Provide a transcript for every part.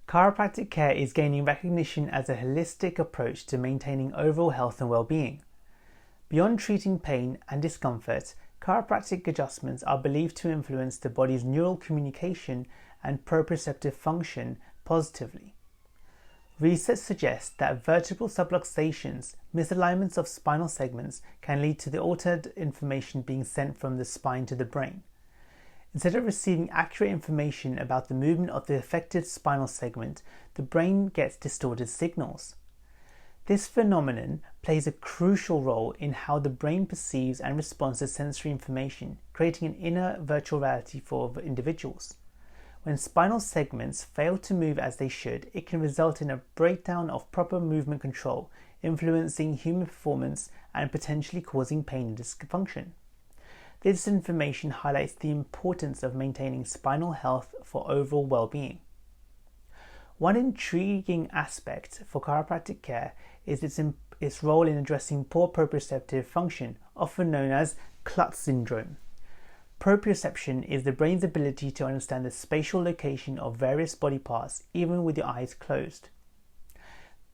Chiropractic care is gaining recognition as a holistic approach to maintaining overall health and well-being. Beyond treating pain and discomfort, chiropractic adjustments are believed to influence the body's neural communication and proprioceptive function positively. Research suggests that vertebral subluxations, misalignments of spinal segments, can lead to the altered information being sent from the spine to the brain. Instead of receiving accurate information about the movement of the affected spinal segment, the brain gets distorted signals. This phenomenon plays a crucial role in how the brain perceives and responds to sensory information, creating an inner virtual reality for individuals. When spinal segments fail to move as they should, it can result in a breakdown of proper movement control, influencing human performance and potentially causing pain and dysfunction. This information highlights the importance of maintaining spinal health for overall well-being. One intriguing aspect for chiropractic care is its role in addressing poor proprioceptive function, often known as Klutz Syndrome. Proprioception is the brain's ability to understand the spatial location of various body parts, even with your eyes closed.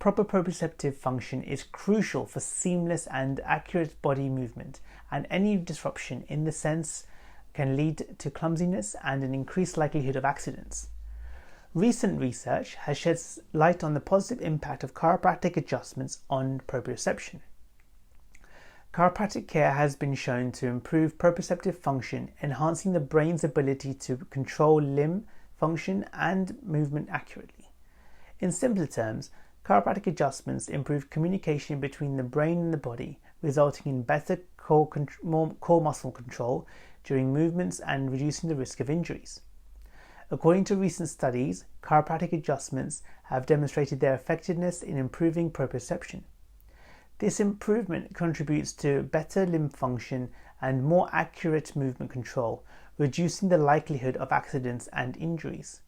Proper proprioceptive function is crucial for seamless and accurate body movement, and any disruption in the sense can lead to clumsiness and an increased likelihood of accidents. Recent research has shed light on the positive impact of chiropractic adjustments on proprioception. Chiropractic care has been shown to improve proprioceptive function, enhancing the brain's ability to control limb function and movement accurately. In simpler terms, chiropractic adjustments improve communication between the brain and the body, resulting in better core muscle control during movements and reducing the risk of injuries. According to recent studies, chiropractic adjustments have demonstrated their effectiveness in improving proprioception. This improvement contributes to better limb function and more accurate movement control, reducing the likelihood of accidents and injuries.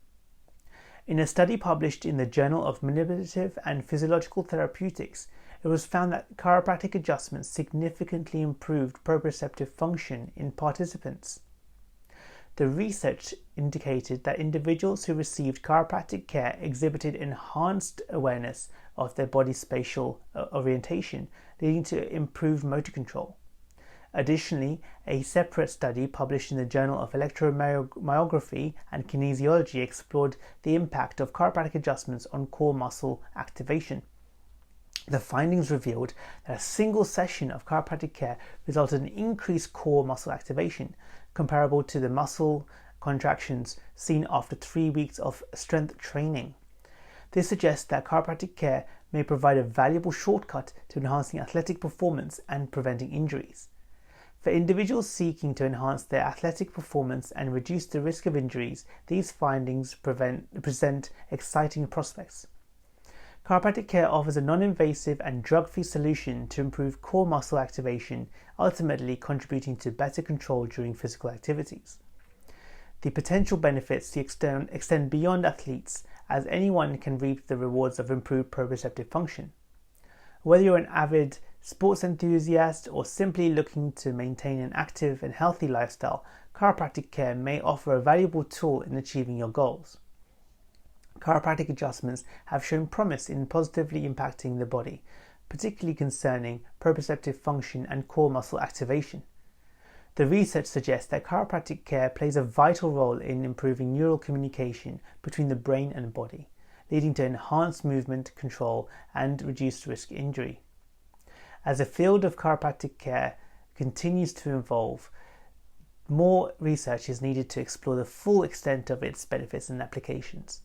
In a study published in the Journal of Manipulative and Physiological Therapeutics, it was found that chiropractic adjustments significantly improved proprioceptive function in participants. The research indicated that individuals who received chiropractic care exhibited enhanced awareness of their body's spatial orientation, leading to improved motor control. Additionally, a separate study published in the Journal of Electromyography and Kinesiology explored the impact of chiropractic adjustments on core muscle activation. The findings revealed that a single session of chiropractic care resulted in increased core muscle activation, comparable to the muscle contractions seen after 3 weeks of strength training. This suggests that chiropractic care may provide a valuable shortcut to enhancing athletic performance and preventing injuries. For individuals seeking to enhance their athletic performance and reduce the risk of injuries, these findings present exciting prospects. Chiropractic care offers a non-invasive and drug-free solution to improve core muscle activation, ultimately contributing to better control during physical activities. The potential benefits extend beyond athletes, as anyone can reap the rewards of improved proprioceptive function. Whether you're an avid sports enthusiast or simply looking to maintain an active and healthy lifestyle, chiropractic care may offer a valuable tool in achieving your goals. Chiropractic adjustments have shown promise in positively impacting the body, particularly concerning proprioceptive function and core muscle activation. The research suggests that chiropractic care plays a vital role in improving neural communication between the brain and body, leading to enhanced movement control and reduced risk injury. As the field of chiropractic care continues to evolve, more research is needed to explore the full extent of its benefits and applications.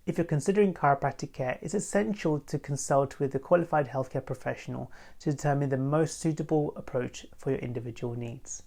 If you're considering chiropractic care, it's essential to consult with a qualified healthcare professional to determine the most suitable approach for your individual needs.